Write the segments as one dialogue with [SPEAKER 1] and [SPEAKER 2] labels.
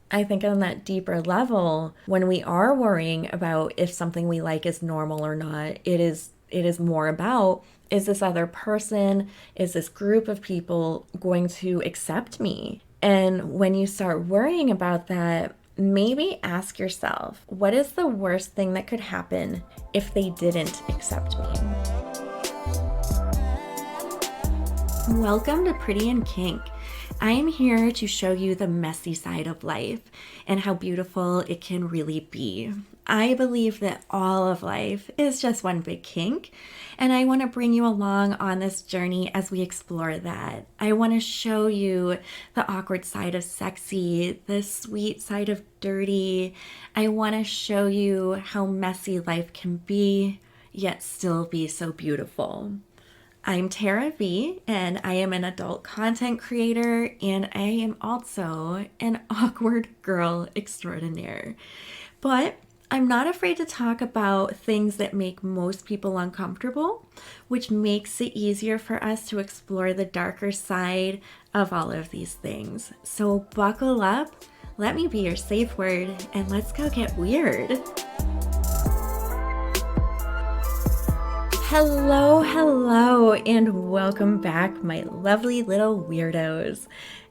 [SPEAKER 1] I think on that deeper level, when we are worrying about if something we like is normal or not, it is more about, is this other person, is this group of people going to accept me? And when you start worrying about that, maybe ask yourself, what is the worst thing that could happen if they didn't accept me? Welcome to Pretty and Kink. I am here to show you the messy side of life and how beautiful it can really be. I believe that all of life is just one big kink, and I want to bring you along on this journey as we explore that. I want to show you the awkward side of sexy, the sweet side of dirty. I want to show you how messy life can be, yet still be so beautiful. I'm Tara V, and I am an adult content creator, and I am also an awkward girl extraordinaire. But I'm not afraid to talk about things that make most people uncomfortable, which makes it easier for us to explore the darker side of all of these things. So buckle up, let me be your safe word, and let's go get weird. Hello, and welcome back, my lovely little weirdos.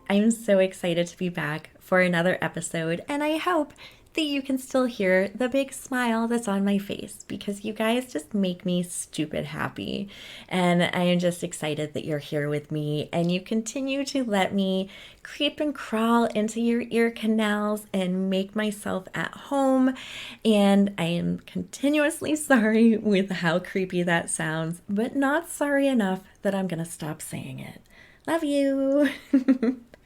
[SPEAKER 1] I'm so excited to be back for another episode, and I hope that you can still hear the big smile that's on my face because you guys just make me stupid happy. And I am just excited that you're here with me and you continue to let me creep and crawl into your ear canals and make myself at home. And I am continuously sorry with how creepy that sounds, but not sorry enough that I'm gonna stop saying it. Love you.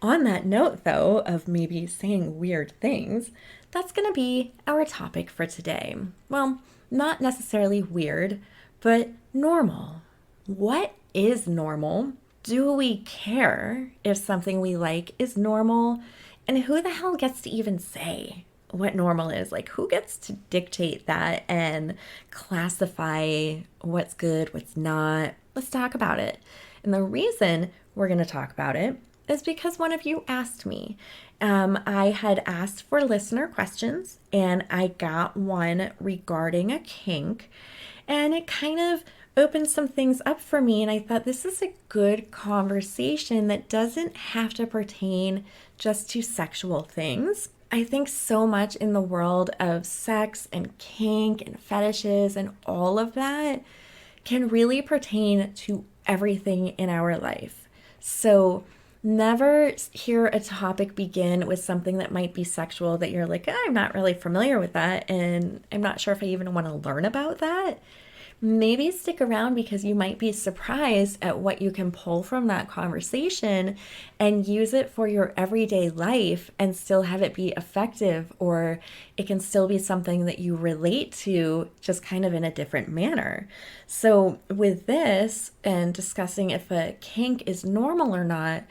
[SPEAKER 1] On that note, though, of maybe saying weird things, that's going to be our topic for today. Well, not necessarily weird, but normal. What is normal? Do we care if something we like is normal? And who the hell gets to even say what normal is? Like, who gets to dictate that and classify what's good, what's not? Let's talk about it. And the reason we're going to talk about it is because one of you asked me. I had asked for listener questions and I got one regarding a kink, and it kind of opened some things up for me. And I thought this is a good conversation that doesn't have to pertain just to sexual things. I think so much in the world of sex and kink and fetishes and all of that can really pertain to everything in our life. So never hear a topic begin with something that might be sexual that you're like, I'm not really familiar with that, and I'm not sure if I even want to learn about that. Maybe stick around because you might be surprised at what you can pull from that conversation and use it for your everyday life and still have it be effective, or it can still be something that you relate to just kind of in a different manner. So with this and discussing if a kink is normal or not,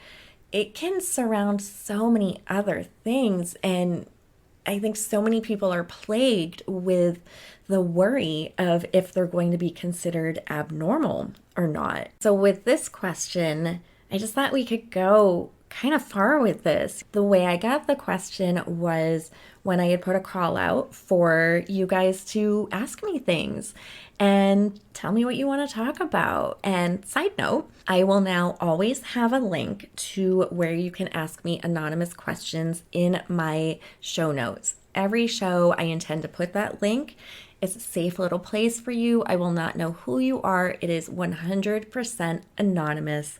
[SPEAKER 1] it can surround so many other things, and I think so many people are plagued with the worry of if they're going to be considered abnormal or not. So with this question, I just thought we could go kind of far with this. The way I got the question was when I had put a call out for you guys to ask me things and tell me what you want to talk about. And side note, I will now always have a link to where you can ask me anonymous questions in my show notes. Every show I intend to put that link. It's a safe little place for you. I will not know who you are. It is 100% anonymous.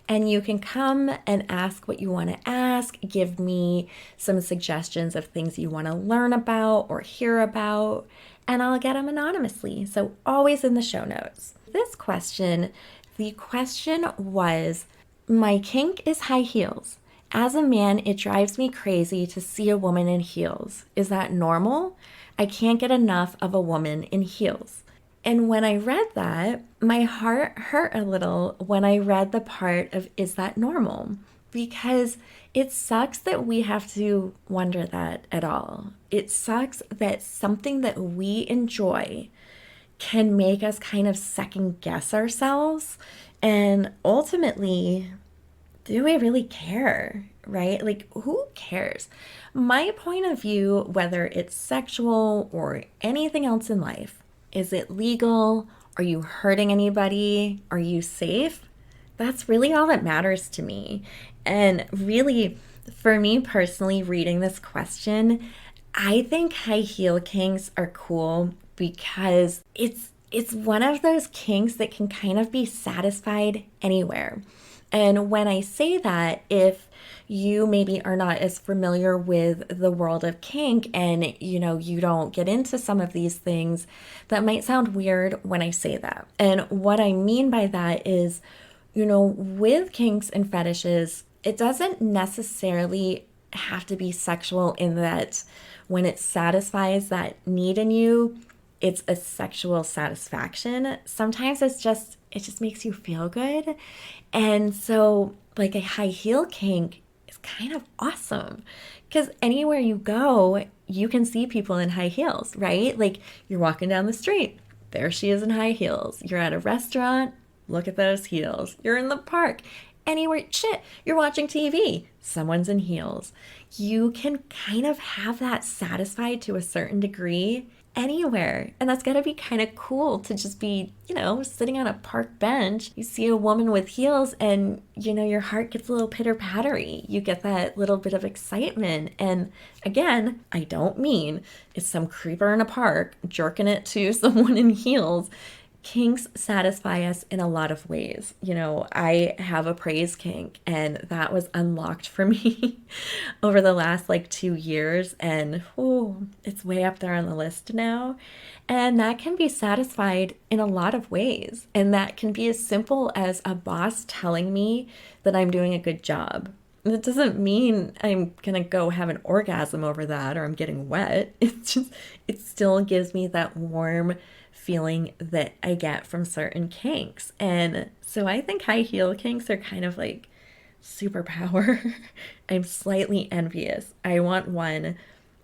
[SPEAKER 1] And you can come and ask what you want to ask, give me some suggestions of things you want to learn about or hear about, and I'll get them anonymously. So always in the show notes. This question, the question was, my kink is high heels. As a man, it drives me crazy to see a woman in heels. Is that normal? I can't get enough of a woman in heels. And when I read that, my heart hurt a little when I read the part of, is that normal? Because it sucks that we have to wonder that at all. It sucks that something that we enjoy can make us kind of second guess ourselves. And ultimately, do we really care? right? Like, who cares? My point of view, whether it's sexual or anything else in life, is it legal? Are you hurting anybody? Are you safe? That's really all that matters to me. And really, for me personally, reading this question, I think high heel kinks are cool because it's one of those kinks that can kind of be satisfied anywhere. And when I say that, if you maybe are not as familiar with the world of kink and you don't get into some of these things, that might sound weird when I say that. And what I mean by that is, with kinks and fetishes, it doesn't necessarily have to be sexual in that when it satisfies that need in you, it's a sexual satisfaction. Sometimes it just makes you feel good. And so like a high heel kink is kind of awesome because anywhere you go, you can see people in high heels, right? Like you're walking down the street, there she is in high heels. You're at a restaurant, look at those heels. You're in the park, anywhere, shit, you're watching TV, someone's in heels. You can kind of have that satisfied to a certain degree anywhere. And that's gotta be kind of cool to just be, sitting on a park bench. You see a woman with heels and, your heart gets a little pitter pattery. You get that little bit of excitement. And again, I don't mean it's some creeper in a park jerking it to someone in heels. Kinks satisfy us in a lot of ways. I have a praise kink, and that was unlocked for me over the last 2 years. And it's way up there on the list now. And that can be satisfied in a lot of ways. And that can be as simple as a boss telling me that I'm doing a good job. That doesn't mean I'm gonna go have an orgasm over that or I'm getting wet. It still gives me that warm feeling that I get from certain kinks. And so I think high heel kinks are kind of like superpower. I'm slightly envious. I want one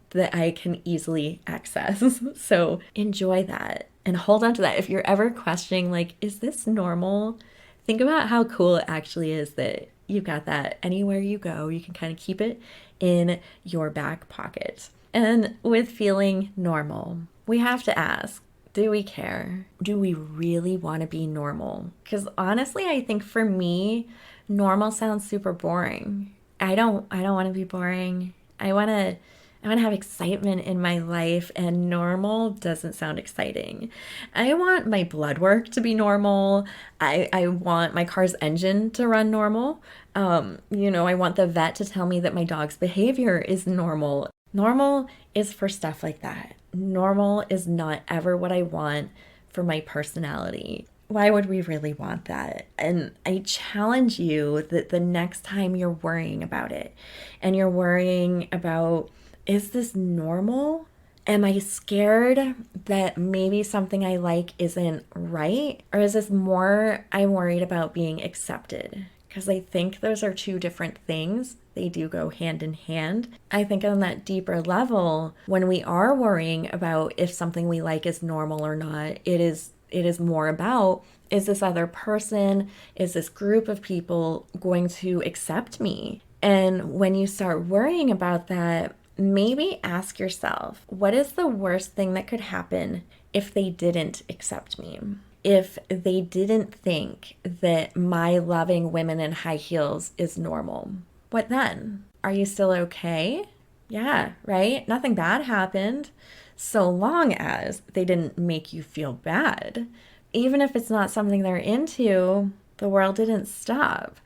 [SPEAKER 1] that I can easily access. So enjoy that and hold on to that. If you're ever questioning, is this normal? Think about how cool it actually is that you've got that anywhere you go. You can kind of keep it in your back pocket. And with feeling normal, we have to ask, do we care? Do we really want to be normal? Because honestly, I think for me, normal sounds super boring. I don't want to be boring. I want to have excitement in my life, and normal doesn't sound exciting. I want my blood work to be normal. I want my car's engine to run normal. I want the vet to tell me that my dog's behavior is normal. Normal is for stuff like that. Normal is not ever what I want for my personality. Why would we really want that? And I challenge you that the next time you're worrying about it and you're worrying about, is this normal? Am I scared that maybe something I like isn't right? Or is this more I'm worried about being accepted? Because I think those are two different things. They do go hand in hand. I think on that deeper level, when we are worrying about if something we like is normal or not, it is more about, is this other person, is this group of people going to accept me? And when you start worrying about that, maybe ask yourself, what is the worst thing that could happen if they didn't accept me? If they didn't think that my loving women in high heels is normal, what then? Are you still okay? Yeah, right? Nothing bad happened. So long as they didn't make you feel bad. Even if it's not something they're into, the world didn't stop.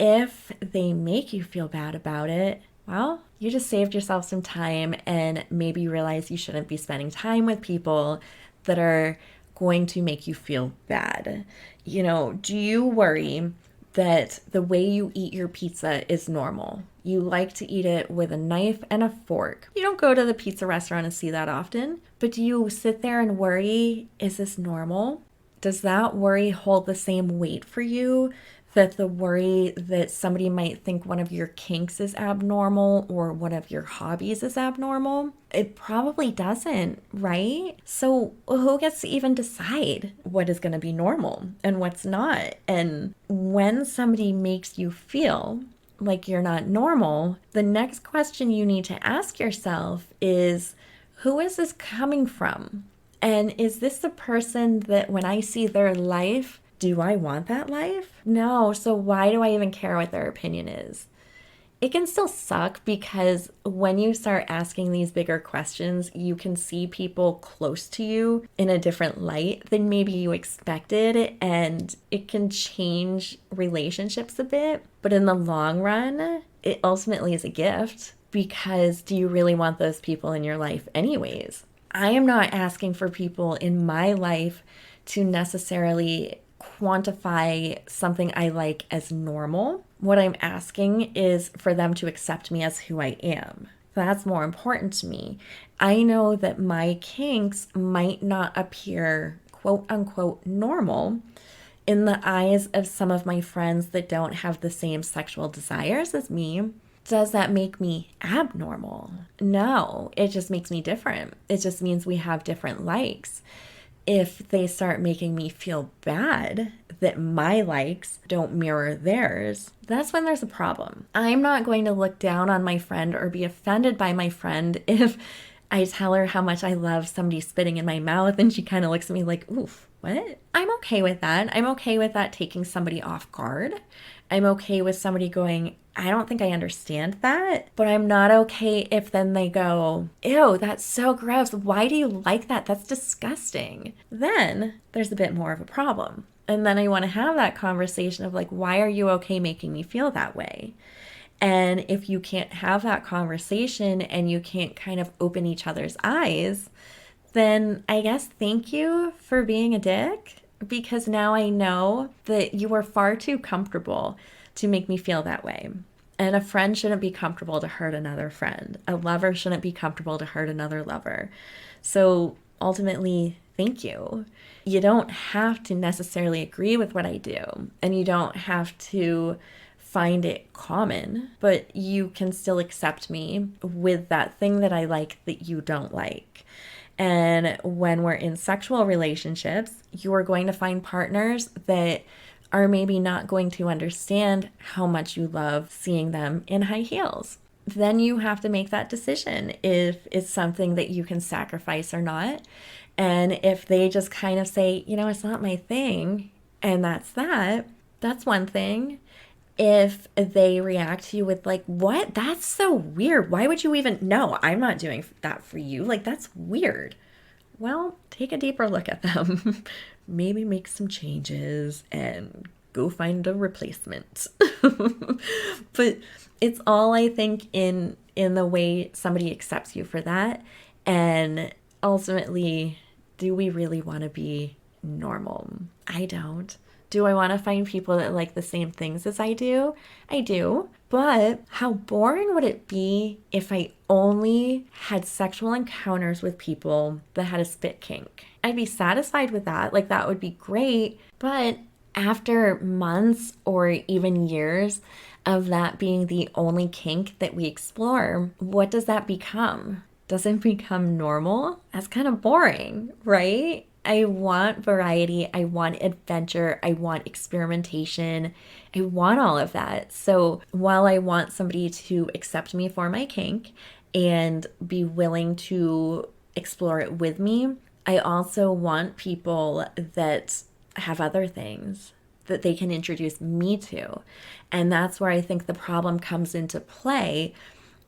[SPEAKER 1] If they make you feel bad about it, well, you just saved yourself some time and maybe you realize you shouldn't be spending time with people that are going to make you feel bad. Do you worry that the way you eat your pizza is normal? You like to eat it with a knife and a fork. You don't go to the pizza restaurant and see that often, but do you sit there and worry, is this normal? Does that worry hold the same weight for you that the worry that somebody might think one of your kinks is abnormal or one of your hobbies is abnormal? It probably doesn't, right? So who gets to even decide what is going to be normal and what's not? And when somebody makes you feel like you're not normal, the next question you need to ask yourself is, who is this coming from? And is this the person that when I see their life, do I want that life? No. So why do I even care what their opinion is? It can still suck because when you start asking these bigger questions, you can see people close to you in a different light than maybe you expected, and it can change relationships a bit. But in the long run, it ultimately is a gift, because do you really want those people in your life anyways? I am not asking for people in my life to necessarily quantify something I like as normal. What I'm asking is for them to accept me as who I am. That's more important to me. I know that my kinks might not appear quote unquote normal in the eyes of some of my friends that don't have the same sexual desires as me. Does that make me abnormal? No, it just makes me different. It just means we have different likes. If they start making me feel bad that my likes don't mirror theirs, that's when there's a problem. I'm not going to look down on my friend or be offended by my friend if I tell her how much I love somebody spitting in my mouth and she kind of looks at me like, oof, what? I'm okay with that. I'm okay with that taking somebody off guard. I'm okay with somebody going, I don't think I understand that, but I'm not okay if then they go, ew, that's so gross. Why do you like that? That's disgusting. Then there's a bit more of a problem. And then I want to have that conversation of like, why are you okay making me feel that way? And if you can't have that conversation and you can't kind of open each other's eyes, then I guess thank you for being a dick, because now I know that you are far too comfortable to make me feel that way. And a friend shouldn't be comfortable to hurt another friend. A lover shouldn't be comfortable to hurt another lover. So ultimately, thank you. You don't have to necessarily agree with what I do, and you don't have to find it common, but you can still accept me with that thing that I like that you don't like. And when we're in sexual relationships, you are going to find partners that are maybe not going to understand how much you love seeing them in high heels. Then you have to make that decision if it's something that you can sacrifice or not. And if they just kind of say, you know, it's not my thing, and that's one thing. If they react to you with like, what? That's so weird. Why would you even? No, I'm not doing that for you. Like, that's weird. Well, take a deeper look at them. Maybe make some changes and go find a replacement. But it's all, I think, in the way somebody accepts you for that. And ultimately, do we really want to be normal? I don't. Do I want to find people that like the same things as I do? I do. But how boring would it be if I only had sexual encounters with people that had a spit kink? I'd be satisfied with that. Like, that would be great. But after months or even years of that being the only kink that we explore, what does that become? Does it become normal? That's kind of boring, right? I want variety. I want adventure. I want experimentation. I want all of that. So while I want somebody to accept me for my kink and be willing to explore it with me, I also want people that have other things that they can introduce me to. And that's where I think the problem comes into play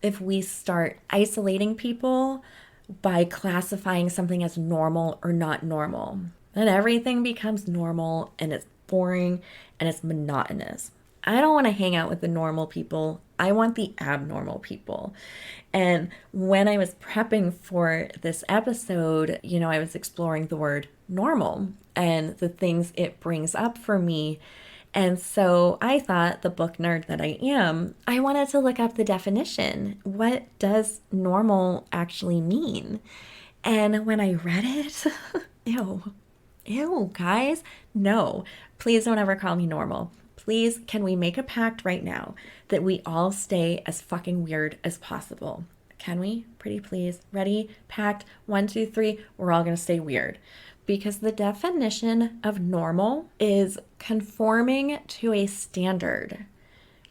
[SPEAKER 1] if we start isolating people by classifying something as normal or not normal. Then everything becomes normal and it's boring and it's monotonous. I don't want to hang out with the normal people. I want the abnormal people. And when I was prepping for this episode, you know, I was exploring the word normal and the things it brings up for me. And so I thought, the book nerd that I am, I wanted to look up the definition. What does normal actually mean? And when I read it, ew, guys, no, please don't ever call me normal. Please, can we make a pact right now that we all stay as fucking weird as possible? Can we? Pretty please. Ready? Pact. 1, 2, 3. We're all going to stay weird. Because the definition of normal is conforming to a standard.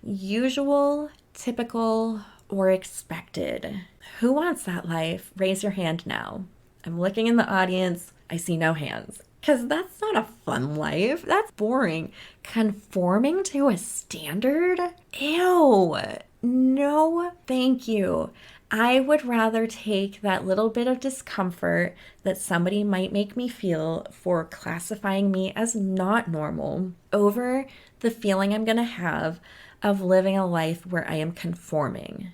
[SPEAKER 1] Usual, typical, or expected? Who wants that life? Raise your hand now. I'm looking in the audience. I see no hands. Because that's not a fun life. That's boring. Conforming to a standard? Ew. No, thank you. I would rather take that little bit of discomfort that somebody might make me feel for classifying me as not normal over the feeling I'm going to have of living a life where I am conforming.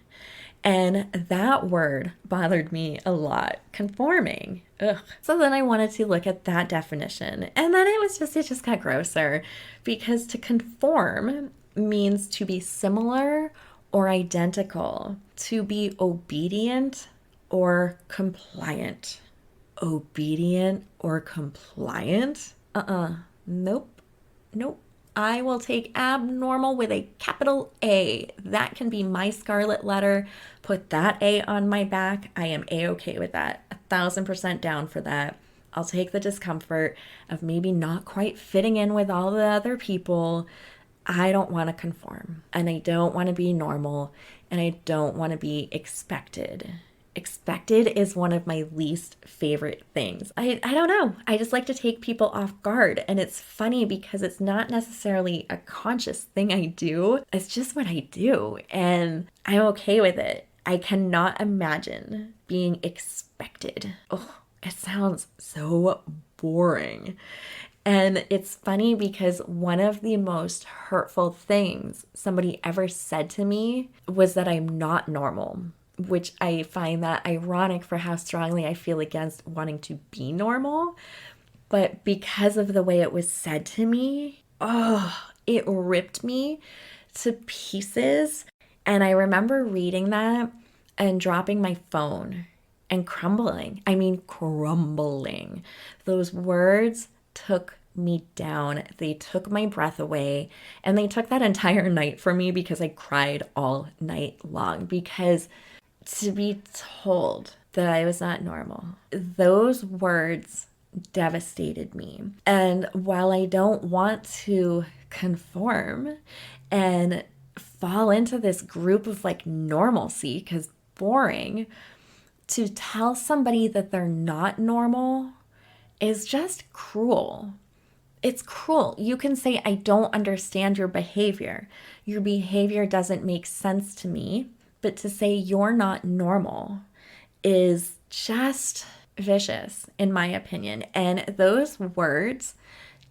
[SPEAKER 1] And that word bothered me a lot. Conforming. Ugh. So then I wanted to look at that definition. And then it just got grosser because to conform means to be similar or identical, to be obedient or compliant. Obedient or compliant? Nope. Nope. I will take abnormal with a capital A. That can be my scarlet letter. Put that A on my back. I am A-okay with that. 1,000% down for that. I'll take the discomfort of maybe not quite fitting in with all the other people. I don't want to conform, and I don't want to be normal, and I don't want to be expected. Expected is one of my least favorite things. I don't know. I just like to take people off guard. And it's funny because it's not necessarily a conscious thing I do. It's just what I do. And I'm okay with it. I cannot imagine being expected. Oh, it sounds so boring. And it's funny because one of the most hurtful things somebody ever said to me was that I'm not normal, which I find that ironic for how strongly I feel against wanting to be normal. But because of the way it was said to me, it ripped me to pieces. And I remember reading that and dropping my phone and crumbling. I mean, crumbling. Those words took me down. They took my breath away, and they took that entire night for me because I cried all night long. Because to be told that I was not normal, those words devastated me. And while I don't want to conform and fall into this group of like normalcy, because boring, to tell somebody that they're not normal is just cruel. It's cruel. You can say, I don't understand your behavior. Your behavior doesn't make sense to me. But to say you're not normal is just vicious, in my opinion. And those words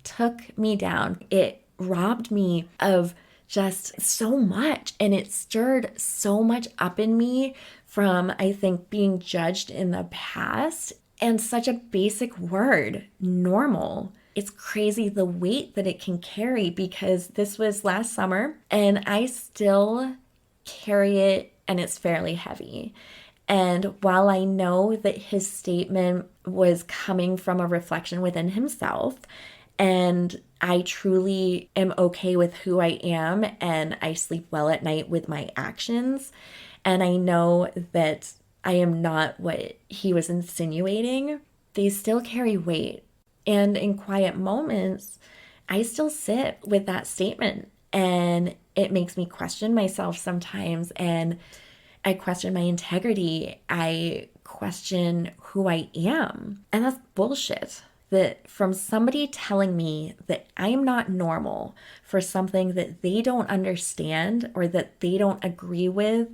[SPEAKER 1] took me down. It robbed me of just so much, and it stirred so much up in me from, I think, being judged in the past. And such a basic word, normal. It's crazy the weight that it can carry, because this was last summer and I still carry it, and it's fairly heavy. And while I know that his statement was coming from a reflection within himself, and I truly am okay with who I am, and I sleep well at night with my actions, and I know that I am not what he was insinuating, they still carry weight. And in quiet moments, I still sit with that statement, and it makes me question myself sometimes, and I question my integrity. I question who I am. And that's bullshit. That from somebody telling me that I'm not normal for something that they don't understand or that they don't agree with,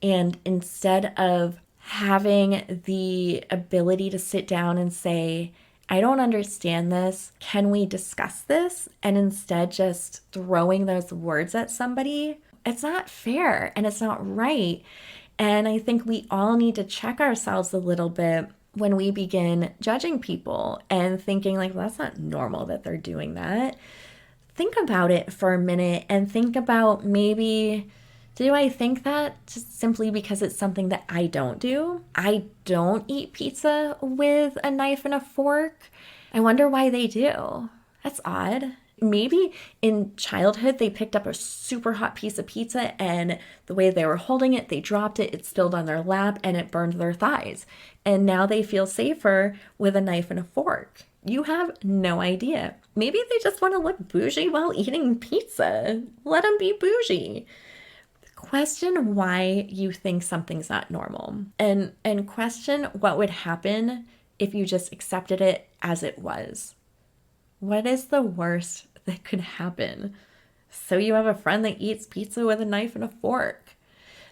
[SPEAKER 1] and instead of having the ability to sit down and say, I don't understand this, can we discuss this? And instead just throwing those words at somebody, it's not fair and it's not right. And I think we all need to check ourselves a little bit when we begin judging people and thinking like, well, that's not normal that they're doing that. Think about it for a minute and think about, maybe, do I think that just simply because it's something that I don't do? I don't eat pizza with a knife and a fork. I wonder why they do. That's odd. Maybe in childhood, they picked up a super hot piece of pizza, and the way they were holding it, they dropped it, it spilled on their lap, and it burned their thighs. And now they feel safer with a knife and a fork. You have no idea. Maybe they just want to look bougie while eating pizza. Let them be bougie. Question why you think something's not normal, and question what would happen if you just accepted it as it was. What is the worst that could happen? So you have a friend that eats pizza with a knife and a fork.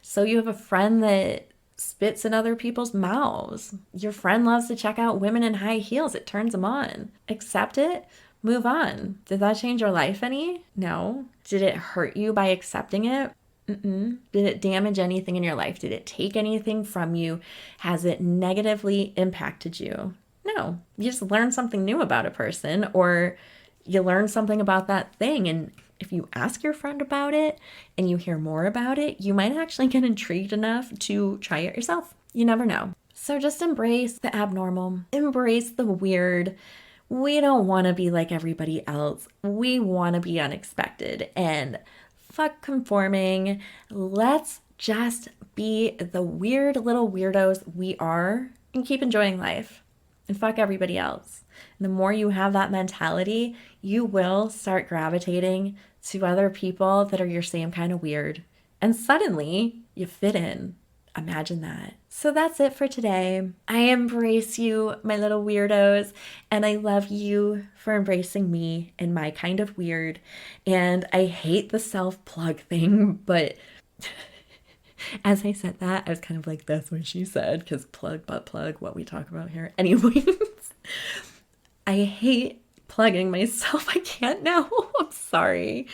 [SPEAKER 1] So you have a friend that spits in other people's mouths. Your friend loves to check out women in high heels. It turns them on. Accept it. Move on. Did that change your life any? No. Did it hurt you by accepting it? Mm-mm. Did it damage anything in your life? Did it take anything from you? Has it negatively impacted you? No. You just learned something new about a person, or you learned something about that thing. And if you ask your friend about it and you hear more about it, you might actually get intrigued enough to try it yourself. You never know. So just embrace the abnormal, embrace the weird. We don't want to be like everybody else. We want to be unexpected, and fuck conforming. Let's just be the weird little weirdos we are and keep enjoying life, and fuck everybody else. And the more you have that mentality, you will start gravitating to other people that are your same kind of weird. And suddenly you fit in. Imagine that. So that's it for today. I embrace you, my little weirdos, and I love you for embracing me and my kind of weird. And I hate the self-plug thing, but as I said that, I was kind of like, that's what she said, because plug, butt plug, what we talk about here. Anyways, I hate plugging myself. I can't now. I'm sorry.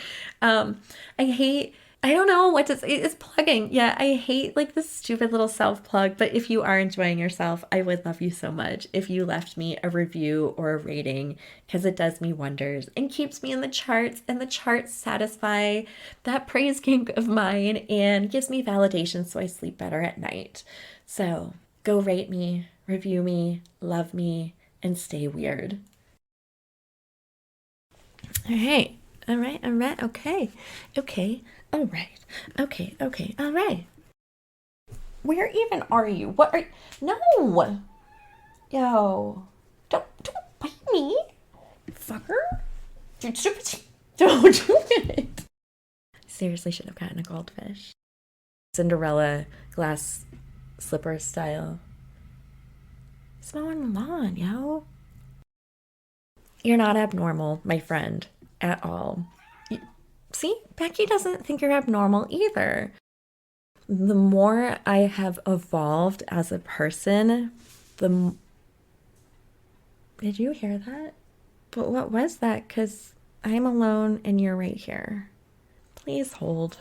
[SPEAKER 1] I don't know what to say. It's plugging. Yeah, I hate like this stupid little self plug. But if you are enjoying yourself, I would love you so much if you left me a review or a rating, because it does me wonders and keeps me in the charts. And the charts satisfy that praise kink of mine and gives me validation so I sleep better at night. So go rate me, review me, love me, and stay weird. All right. All right. All right. Okay. Okay. All right. Okay. Okay. All right. Where even are you? What are you? No. Yo. Don't bite me. Fucker. Dude, stupid. Don't do it. Seriously should have gotten a goldfish. Cinderella glass slipper style. It's mowing the lawn, yo. You're not abnormal, my friend, at all. See, Becky doesn't think you're abnormal either. The more I have evolved as a person, Did you hear that? But what was that? Because I'm alone and you're right here. Please hold.